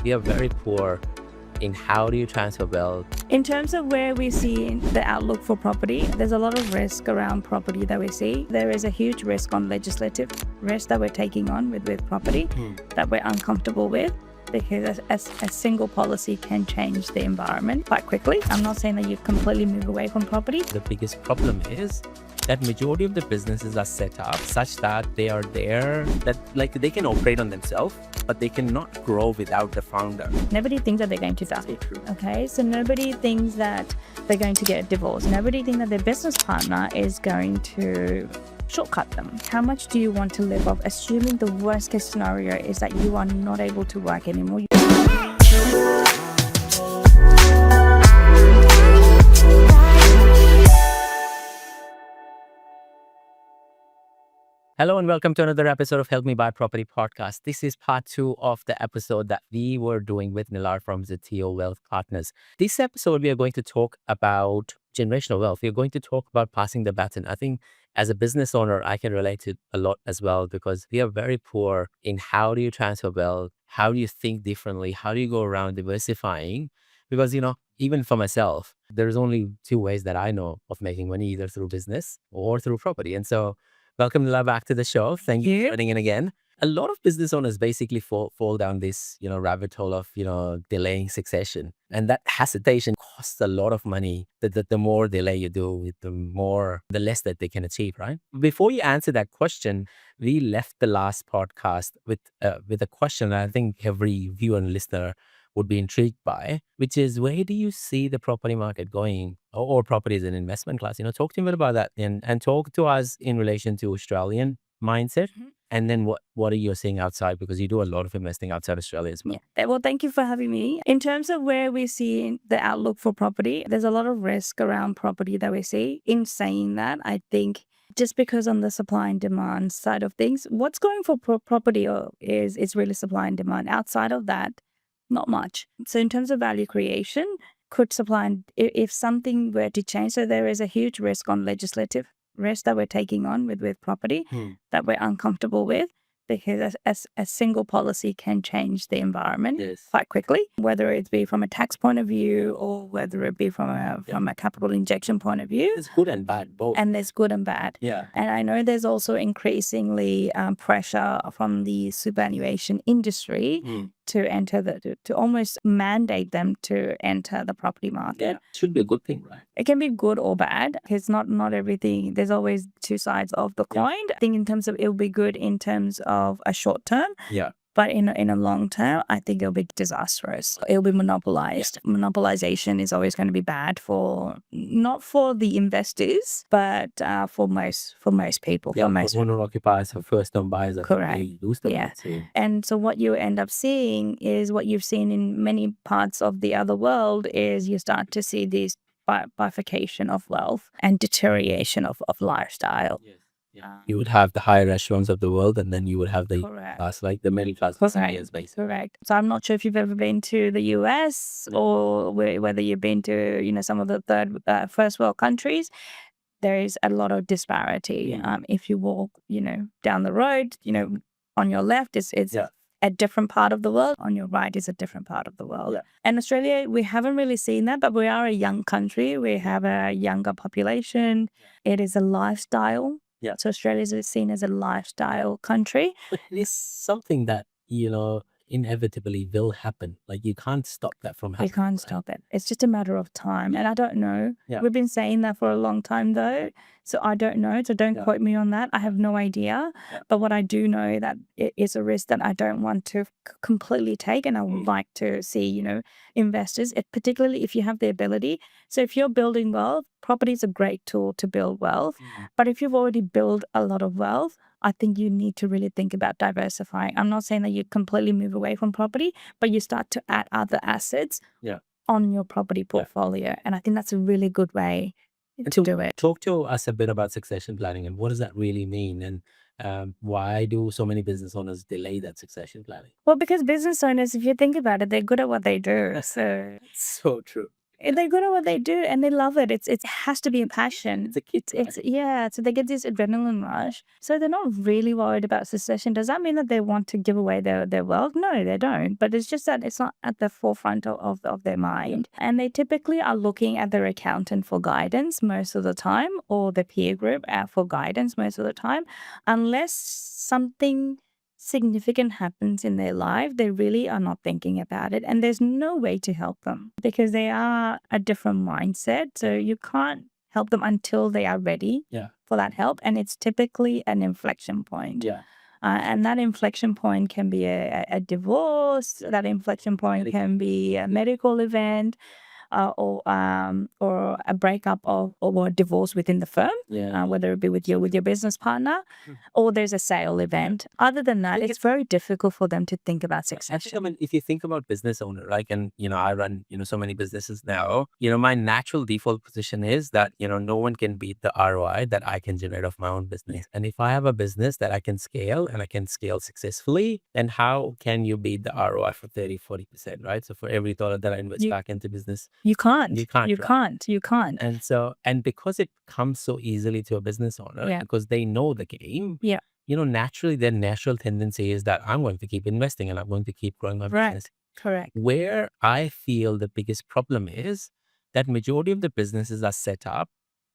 we are very poor in how do you transfer wealth. In terms of where we see the outlook for property, there's a lot of risk around property that we see. There is a huge risk on legislative risk that we're taking on with property that we're uncomfortable with, because a single policy can change the environment quite quickly. I'm not saying that you completely move away from property. The biggest problem is that majority of the businesses are set up such that they are there, that like they can operate on themselves, but they cannot grow without the founder. Nobody thinks that they're going to die. So true. Okay, so nobody thinks that they're going to get divorced. Nobody thinks that their business partner is going to shortcut them. How much do you want to live off, assuming the worst case scenario is that you are not able to work anymore? Hello and welcome to another episode of Help Me Buy Property Podcast. This is part 2 of the episode that we were doing with Nilar from Zetio Wealth Partners. This episode, we are going to talk about generational wealth. We are going to talk about passing the baton. I think as a business owner, I can relate to it a lot as well, because we are very poor in how do you transfer wealth? How do you think differently? How do you go around diversifying? Because, even for myself, there's only 2 ways that I know of making money, either through business or through property. And so welcome, Nilar, back to the show. Thank you for joining in again. A lot of business owners basically fall down this, rabbit hole of, delaying succession. And that hesitation costs a lot of money. The more delay you do, the less that they can achieve, right? Before you answer that question, we left the last podcast with a question that I think every viewer and listener would be intrigued by, which is, where do you see the property market going, or property as an investment class? Talk to me a bit about that, and talk to us in relation to Australian mindset. And then what are you seeing outside? Because you do a lot of investing outside Australia as well. Yeah. Well, thank you for having me. In terms of where we see the outlook for property, there's a lot of risk around property that we see. In saying that, I think just because on the supply and demand side of things, what's going for property is really supply and demand. Outside of that, not much. So in terms of value creation, could supply and if something were to change, so there is a huge risk on legislative risk that we're taking on with property that we're uncomfortable with, because a single policy can change the environment quite quickly, whether it be from a tax point of view or whether it be from a capital injection point of view. It's good and bad, both. And there's good and bad. Yeah. And I know there's also increasingly pressure from the superannuation industry to enter to almost mandate them to enter the property market. Yeah. Should be a good thing, right? It can be good or bad. It's not everything. There's always 2 sides of the coin. I think in terms of it'll be good in terms of a short term. Yeah. But in a long term, I think it'll be disastrous. It'll be monopolized. Yeah. Monopolization is always going to be bad not for the investors, but for most people. Yeah, for most owner occupiers, for first home buyers. Correct. They lose them. Yeah. And so what you end up seeing is what you've seen in many parts of the other world is you start to see these bifurcation of wealth and deterioration of lifestyle. Yes. Yeah. You would have the higher echelons of the world, and then you would have the class, like the middle class. Correct. Correct. So I'm not sure if you've ever been to the US or whether you've been to some of the first world countries. There is a lot of disparity. If you walk down the road, on your left it's a different part of the world. On your right is a different part of the world. Yeah. And Australia, we haven't really seen that, but we are a young country. We have a younger population. It is a lifestyle. Yeah. So Australia is seen as a lifestyle country. But it is something that, inevitably will happen. Like, you can't stop that from happening. You can't stop it. It's just a matter of time. And I don't know. Yeah. We've been saying that for a long time, though. So I don't know. So don't quote me on that. I have no idea. Yeah. But what I do know that it is a risk that I don't want to completely take. And I would like to see, investors, particularly if you have the ability. So if you're building wealth, property is a great tool to build wealth. But if you've already built a lot of wealth, I think you need to really think about diversifying. I'm not saying that you completely move away from property, but you start to add other assets on your property portfolio. Yeah. And I think that's a really good way to do it. Talk to us a bit about succession planning, and what does that really mean? And why do so many business owners delay that succession planning? Well, because business owners, if you think about it, they're good at what they do. So so true. They're good at what they do and they love it. It has to be a passion. It's a kick, It's yeah. So they get this adrenaline rush. So they're not really worried about succession. Does that mean that they want to give away their wealth? No, they don't. But it's just that it's not at the forefront of their mind. And they typically are looking at their accountant for guidance most of the time, or the peer group for guidance most of the time, unless something significant happens in their life, they really are not thinking about it. And there's no way to help them because they are a different mindset. So you can't help them until they are ready for that help. And it's typically an inflection point. And that inflection point can be a divorce, that inflection point can be a medical event. Or a breakup or a divorce within the firm, whether it be with your business partner, or there's a sale event. Other than that, it's very difficult for them to think about succession. Actually, I mean, if you think about business owner, like, and I run so many businesses now. My natural default position is that no one can beat the ROI that I can generate off my own business. And if I have a business that I can scale and I can scale successfully, then how can you beat the ROI for 30-40%, right? So for every dollar that I invest back into business, you can't. You can't. You right? can't. You can't. And because it comes so easily to a business owner, because they know the game, naturally their natural tendency is that I'm going to keep investing and I'm going to keep growing my business. Correct. Where I feel the biggest problem is that majority of the businesses are set up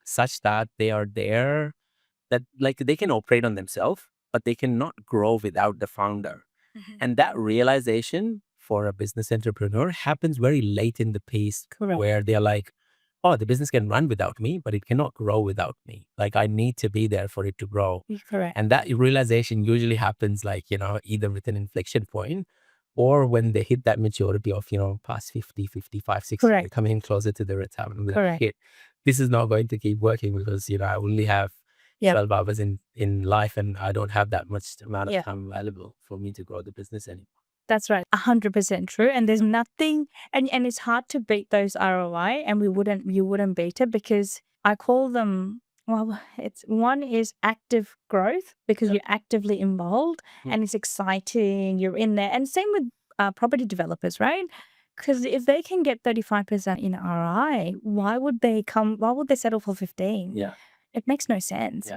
such that they are there, that like they can operate on themselves, but they cannot grow without the founder. And that realization for a business entrepreneur happens very late in the piece, where they're like, oh, the business can run without me, but it cannot grow without me. Like I need to be there for it to grow. Correct. And that realization usually happens like, either with an inflection point or when they hit that maturity of, past 50, 55, 60, Correct. coming closer to the retirement. Like, Correct. "Shit, this is not going to keep working because, I only have 12 hours in life and I don't have that much amount of time available for me to grow the business anymore." That's right. 100% true. And there's nothing, and it's hard to beat those ROI, and you wouldn't beat it because I call them, well, it's one is active growth because you're actively involved and it's exciting. You're in there. And same with property developers, right? Because if they can get 35% in ROI, why would they settle for 15? It makes no sense.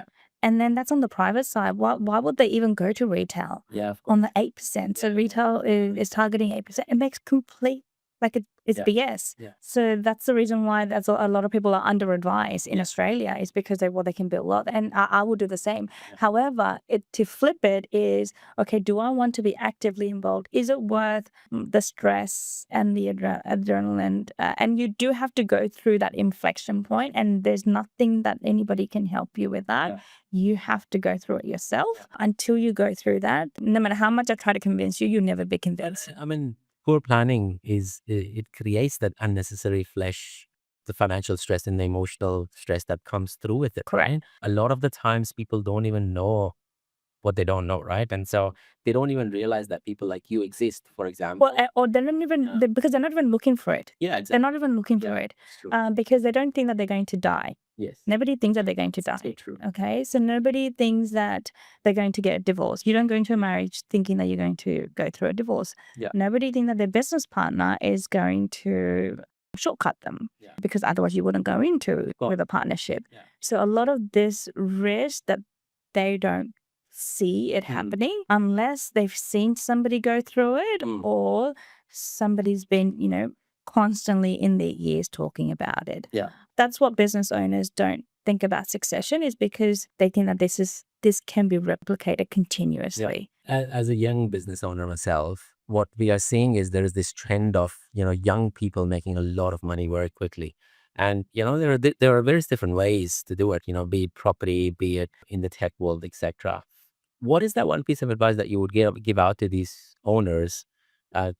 And then that's on the private side. Why would they even go to retail? On the 8%. So retail is targeting 8%. It makes complete, like it's BS. So that's the reason why that's a lot of people are under advised in Australia, is because they can build a lot. And I will do the same. However, to flip it is, okay, do I want to be actively involved? Is it worth the stress and the adrenaline? And you do have to go through that inflection point, and there's nothing that anybody can help you with that. You have to go through it yourself. Until you go through that, no matter how much I try to convince you, you'll never be convinced. I mean, poor planning it creates that unnecessary flesh, the financial stress and the emotional stress that comes through with it. Correct. Right? A lot of the times people don't even know what they don't know, right? And so they don't even realize that people like you exist, for example. Well, or they're not even, because they're not even looking for it. Yeah, exactly. They're not even looking for it because they don't think that they're going to die. Yes. Nobody thinks that they're going to die. So true. Okay. So nobody thinks that they're going to get divorced. You don't go into a marriage thinking that you're going to go through a divorce. Nobody thinks that their business partner is going to shortcut them because otherwise you wouldn't go into with a partnership. So a lot of this risk that they don't see it happening unless they've seen somebody go through it or somebody's been, constantly in their ears talking about it. That's what business owners don't think about succession, is because they think that this can be replicated continuously. As a young business owner myself, what we are seeing is there is this trend of, young people making a lot of money very quickly. And, there are various different ways to do it, be it property, be it in the tech world, etc. What is that one piece of advice that you would give out to these owners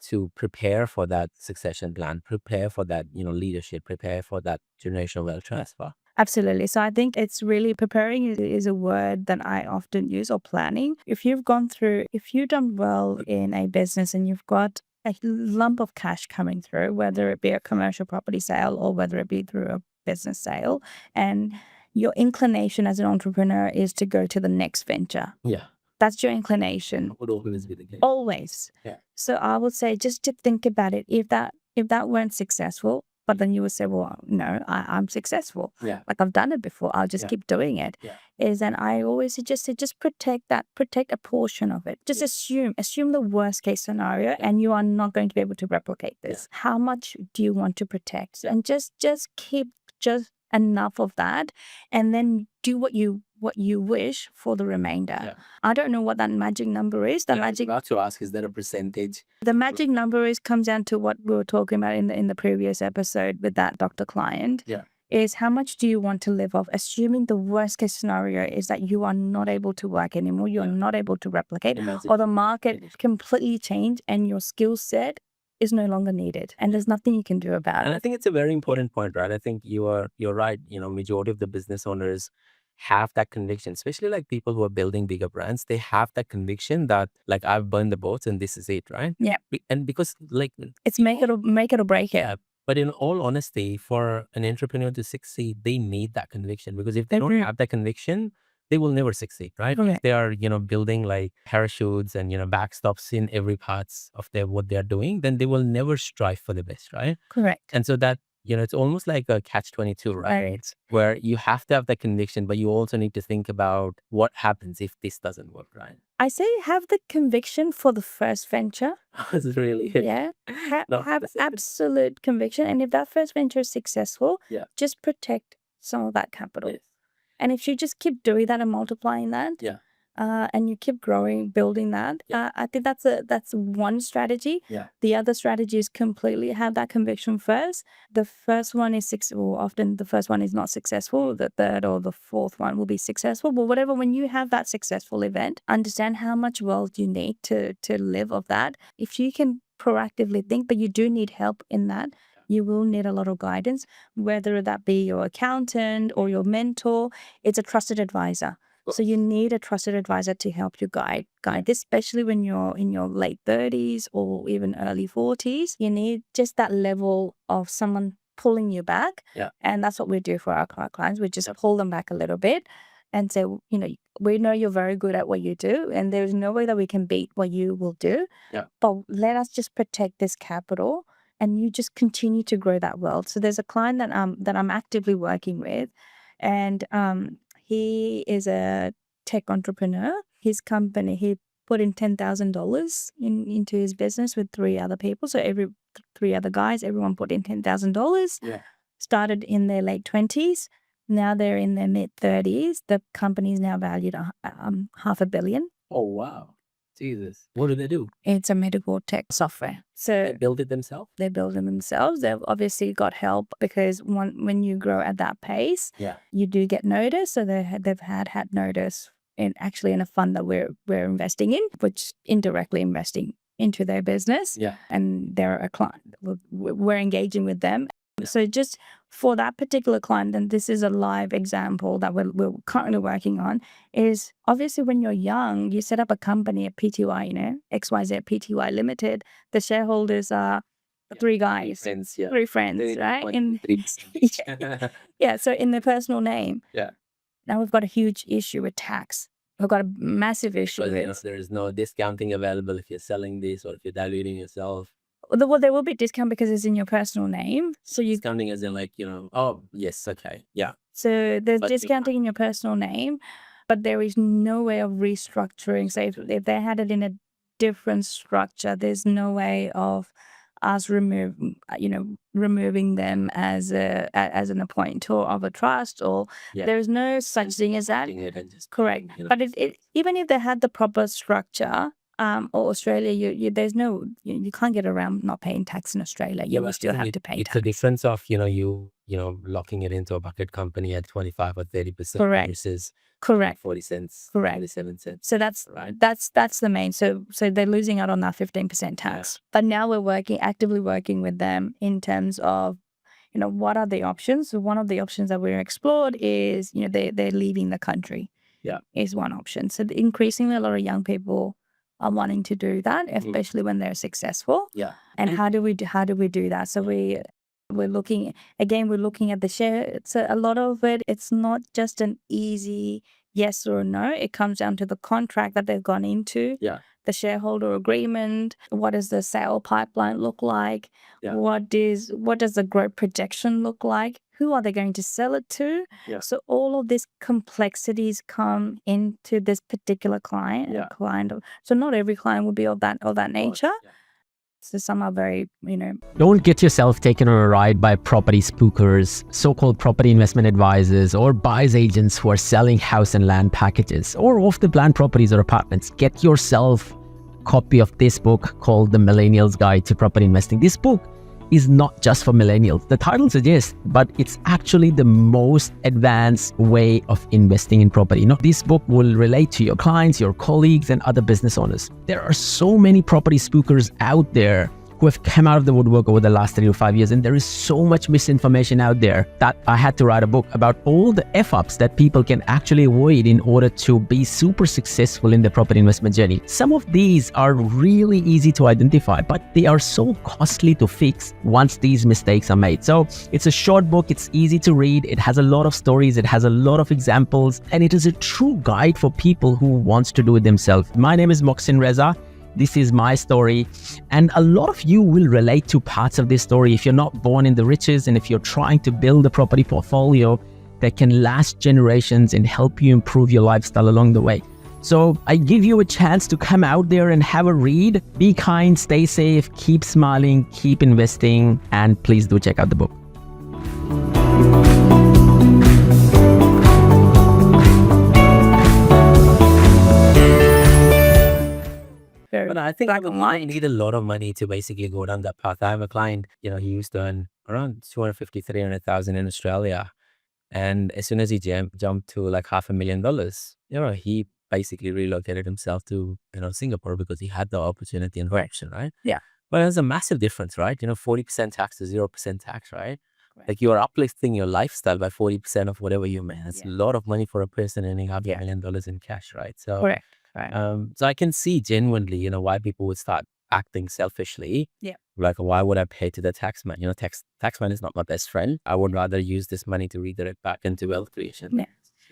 to prepare for that succession plan, prepare for that, leadership, prepare for that generational wealth transfer? Absolutely. So I think it's really, preparing is a word that I often use, or planning. If you've done well in a business and you've got a lump of cash coming through, whether it be a commercial property sale or whether it be through a business sale, and your inclination as an entrepreneur is to go to the next venture. That's your inclination. Would always be the case. Always. So I would say just to think about it. If that weren't successful, But then you would say, well, no, I'm successful. Yeah. Like I've done it before. I'll just Yeah. keep doing it. Yeah. And I always suggest just protect a portion of it. Just assume the worst case scenario, and you are not going to be able to replicate this. How much do you want to protect? And just keep just enough of that, and then do what you wish for the remainder. Yeah. I don't know what that magic number is. The I was magic about to ask, is there a percentage? the magic number comes down to what we were talking about in the previous episode with that doctor client. Yeah. Is how much do you want to live off? Assuming the worst case scenario is that you are not able to work anymore, you're not able to replicate, or the market completely changed and your skill set is no longer needed, and there's nothing you can do about And it. I think it's a very important point, right? I think you're right. Majority of the business owners have that conviction, especially like people who are building bigger brands. They have that conviction that like I've burned the boats and this is it, right? Yeah. And because like It's make it or break it. yeah, but in all honesty, for an entrepreneur to succeed, they need that conviction, because if they don't have that conviction, they will never succeed, right? Correct. If they are, building like parachutes and, backstops in every parts of what they're doing, then they will never strive for the best, right? Correct. And so that, it's almost like a catch-22, right? Where you have to have that conviction, but you also need to think about what happens if this doesn't work, right? I say have the conviction for the first venture. It's really Yeah. Have absolute conviction. And if that first venture is successful, just protect some of that capital. Yes. And if you just keep doing that and multiplying that, and you keep growing, building that, I think that's one strategy. Yeah. The other strategy is completely have that conviction first. The first one is often the first one is not successful. The third or the fourth one will be successful. But whatever, when you have that successful event, understand how much wealth you need to live off that. If you can proactively think, but you do need help in that. You will need a lot of guidance, whether that be your accountant or your mentor. It's a trusted advisor. So you need a trusted advisor to help you guide this, especially when you're in your late 30s or even early 40s. You need just that level of someone pulling you back. Yeah. And that's what we do for our clients. We just pull them back a little bit and say, we know you're very good at what you do, and there's no way that we can beat what you will do. Yeah. But let us just protect this capital, and you just continue to grow that wealth. So there's a client that I'm actively working with, and he is a tech entrepreneur. His company, he put in $10,000 into his business with 3 other people. So three other guys, everyone put in $10,000. Yeah. Started in their late 20s. Now they're in their mid 30s. The company is now valued at $500 million. Oh, wow. Jesus. What do they do? It's a medical tech software. So They build it themselves? They build them themselves. They've obviously got help because when you grow at that pace, you do get notice. So they've had notice in a fund that we're investing in, which indirectly investing into their business. Yeah. And they're a client. We're engaging with them. So just for that particular client, and this is a live example that we're currently working on, is obviously when you're young, you set up a company, a PTY, XYZ PTY Limited. The shareholders are 3 guys, 3 friends, right? So in their personal name. Yeah. Now we've got a huge issue with tax. We've got a massive issue with there is no discounting available if you're selling this or if you're diluting yourself. Well, there will be discount because it's in your personal name. So you discounting as in like, oh, yes, okay. Yeah. So there's discounting in your personal name, but there is no way of restructuring. So if they had it in a different structure, there's no way of us removing them as an appointer of a trust, or there's no such thing as that. Correct. But even if they had the proper structure, or Australia, there's no, you can't get around not paying tax in Australia. You will still have to pay tax. It's a difference of, you locking it into a bucket company at 25 or 30%. Correct. Versus Correct. 40 cents. Correct. 47 cents. So that's the main. So they're losing out on that 15% tax. But now we're actively working with them in terms of, what are the options? So one of the options that we're explored is, they're leaving the country. Yeah. Is one option. So increasingly a lot of young people are wanting to do that, especially when they're successful. Yeah. And how do we do that? So we're looking at the share. So a lot of it, it's not just an easy yes or no. It comes down to the contract that they've gone into. Yeah. the shareholder agreement? What does the sale pipeline look like? What does the growth projection look like? Who are they going to sell it to? So all of these complexities come into this particular client. So not every client will be of that nature. So some are very, Don't get yourself taken on a ride by property spookers, so-called property investment advisors, or buyer's agents who are selling house and land packages or off-the-plan properties or apartments. Get yourself a copy of this book called The Millennial's Guide to Property Investing. This book is not just for millennials. The title suggests, but it's actually the most advanced way of investing in property. This book will relate to your clients, your colleagues, and other business owners. There are so many property spookers out there who have come out of the woodwork over the last 3 to 5 years, and there is so much misinformation out there that I had to write a book about all the F-ups that people can actually avoid in order to be super successful in the property investment journey. Some of these are really easy to identify, but they are so costly to fix once these mistakes are made. So it's a short book, it's easy to read, it has a lot of stories, it has a lot of examples, and it is a true guide for people who wants to do it themselves. My name is Moxin Reza. This is my story, and a lot of you will relate to parts of this story if you're not born in the riches and if you're trying to build a property portfolio that can last generations and help you improve your lifestyle along the way. So I give you a chance to come out there and have a read. Be kind, stay safe, keep smiling, keep investing, and please do check out the book. But I think I need a lot of money to basically go down that path. I have a client, he used to earn around 250, 300,000 in Australia. And as soon as he jumped to like $500,000, he basically relocated himself to, Singapore because he had the opportunity and connection, right? Yeah. But there's a massive difference, right? 40% tax to 0% tax, right? Like you are uplifting your lifestyle by 40% of whatever you make. That's a lot of money for a person earning $500,000 in cash, right? So correct. Right. So I can see genuinely, why people would start acting selfishly. Yeah. Like, why would I pay to the taxman? Taxman is not my best friend. I would rather use this money to redirect back into wealth creation. Yeah.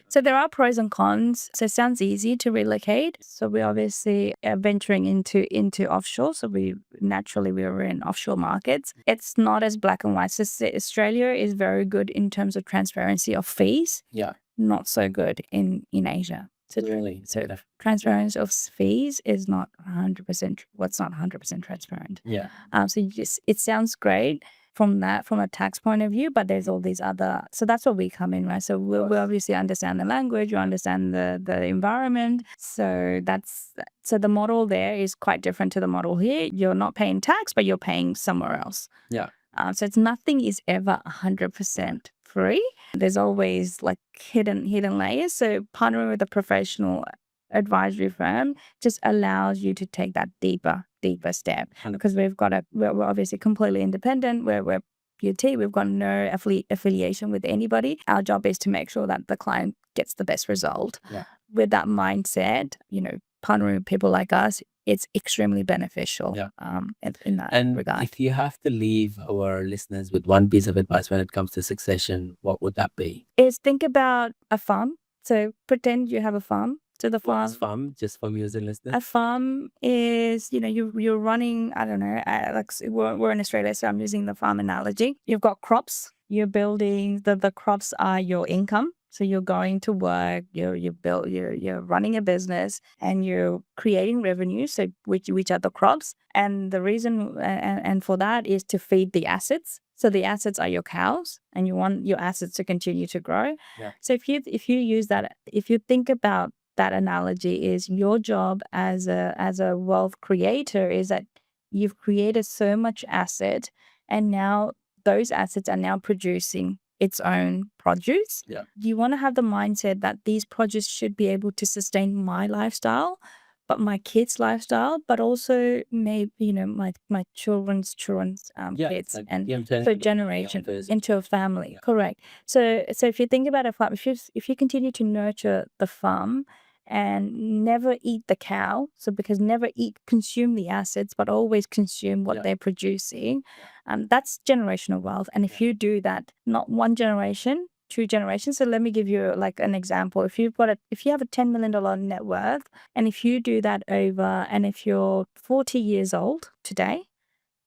So there are pros and cons. So it sounds easy to relocate. So we obviously are venturing into offshore. So we were in offshore markets. It's not as black and white. So Australia is very good in terms of transparency of fees. Yeah. Not so good in Asia. So, Really? So transparency of fees is not 100%. What's not 100% transparent? Yeah. So it sounds great from a tax point of view, but there's all these other. So that's where we come in, right? So we obviously understand the language, we understand the environment. So the model there is quite different to the model here. You're not paying tax, but you're paying somewhere else. Yeah. So nothing is ever 100% free. There's always like hidden layers. So partnering with a professional advisory firm just allows you to take that deeper step, because we're obviously completely independent. We're UT. We've got no affiliation with anybody. Our job is to make sure that the client gets the best result. Yeah. With that mindset, partnering with people like us, it's extremely beneficial. Yeah. In that regard. And if you have to leave our listeners with one piece of advice when it comes to succession, what would that be? Is think about a farm. So pretend you have a farm. So the farm. What's farm? Just for viewers and listeners. A farm is, you're running. I don't know. We're in Australia, so I'm using the farm analogy. You've got crops. You're building the crops are your income. So you're going to work, you're running a business, and you're creating revenue. So which are the crops, and the reason and for that is to feed the assets. So the assets are your cows, and you want your assets to continue to grow. Yeah. So if you use that, if you think about that analogy, is your job as a wealth creator is that you've created so much asset, and now those assets are now producing its own produce. Yeah. You want to have the mindset that these produce should be able to sustain my lifestyle, but my kids' lifestyle, but also maybe my children's kids, like and so generation into a family. Yeah. Correct. So if you think about a farm, if you continue to nurture the farm and never eat the cow, so because never consume the assets, but always consume what they're producing, that's generational wealth. And if you do that, not one generation, two generations. So let me give you like an example. If you have a $10 million net worth, and if you do that over, and if you're 40 years old today,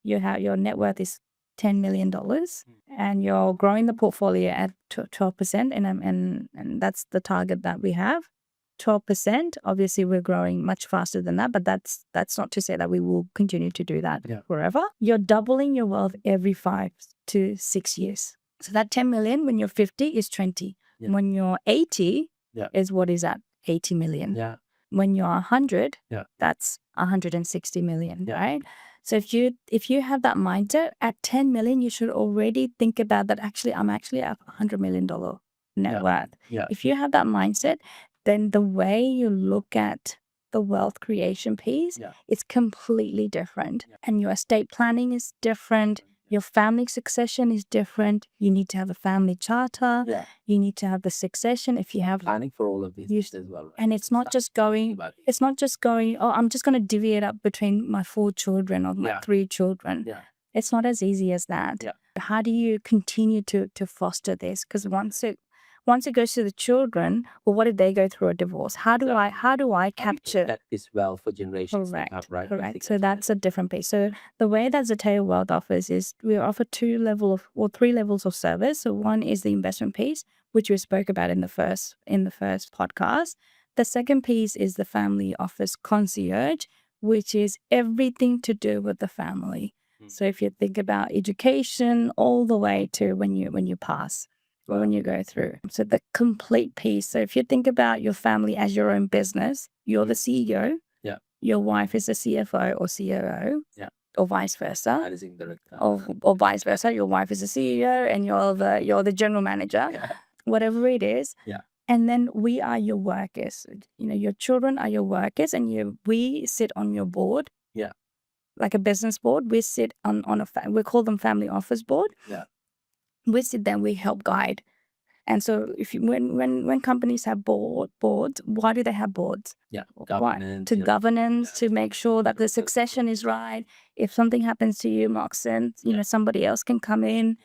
your net worth is $10 million, and you're growing the portfolio at 12%, and that's the target that we have. 12%. Obviously, we're growing much faster than that, but that's not to say that we will continue to do that forever. You're doubling your wealth every 5 to 6 years. So that 10 million when you're 50 is 20. When you're 80 is what is that? 80 million. When you're 100, that's 160 million, right? So if you have that mindset at 10 million, you should already think about that. Actually, I'm actually at $100 million net worth. If you have that mindset, then the way you look at the wealth creation piece is completely different. And your estate planning is different. Your family succession is different. You need to have a family charter. You need to have the succession. If you have Planning for all of these as well. Right? And it's not just going, oh, I'm just going to divvy it up between my 4 children or my 3 children. It's not as easy as that. How do you continue to foster this? Because once it goes to the children, well, what if they go through a divorce? How do I capture that is well for generations? Correct. So that's a different piece. So the way that Zeteo Wealth offers is we offer 3 levels of service. So one is the investment piece, which we spoke about in the first podcast. The second piece is the family office concierge, which is everything to do with the family. So if you think about education all the way to when you pass. Or when you go through. So the complete piece. So if you think about your family as your own business, you're the CEO. Your wife is the CFO or COO. Or vice versa. Managing director. Or vice versa. Your wife is the CEO and you're the general manager. Whatever it is. And then we are your workers. Your children are your workers, and we sit on your board. Like a business board. We sit on we call them family office board. We sit there, we help guide. And so when companies have boards, why do they have boards? Governance. Governance, to make sure that the succession is right. If something happens to you, Moxin, somebody else can come in.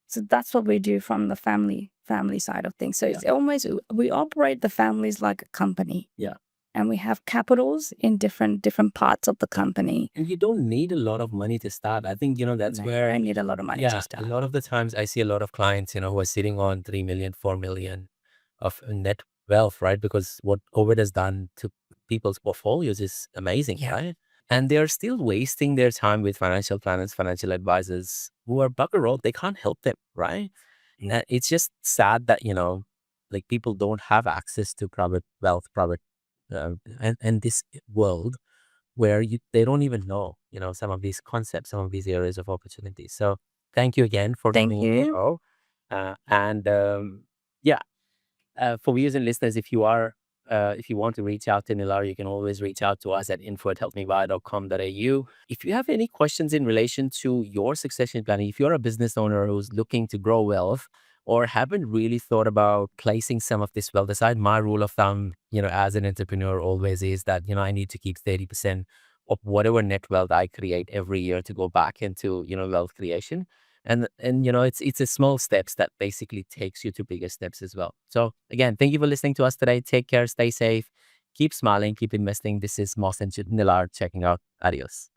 So that's what we do from the family side of things. So it's almost, we operate the families like a company. And we have capitals in different parts of the company. And you don't need a lot of money to start. I think, that's where I need a lot of money to start. A lot of the times I see a lot of clients, who are sitting on 3 million, 4 million of net wealth, right? Because what COVID has done to people's portfolios is amazing, right? And they're still wasting their time with financial planners, financial advisors who are bugger all. They can't help them, right? And it's just sad that, like people don't have access to private wealth, and this world where they don't even know, some of these concepts, some of these areas of opportunity. So thank you again for coming on the show. For viewers and listeners, if you want to reach out to Nilar, you can always reach out to us at info@helpmebuy.com.au. If you have any questions in relation to your succession planning, if you're a business owner who's looking to grow wealth or haven't really thought about placing some of this wealth aside, my rule of thumb, as an entrepreneur always is that, I need to keep 30% of whatever net wealth I create every year to go back into, wealth creation. And it's a small steps that basically takes you to bigger steps as well. So again, thank you for listening to us today. Take care, stay safe, keep smiling, keep investing. This is Moxin Nilar checking out. Adios.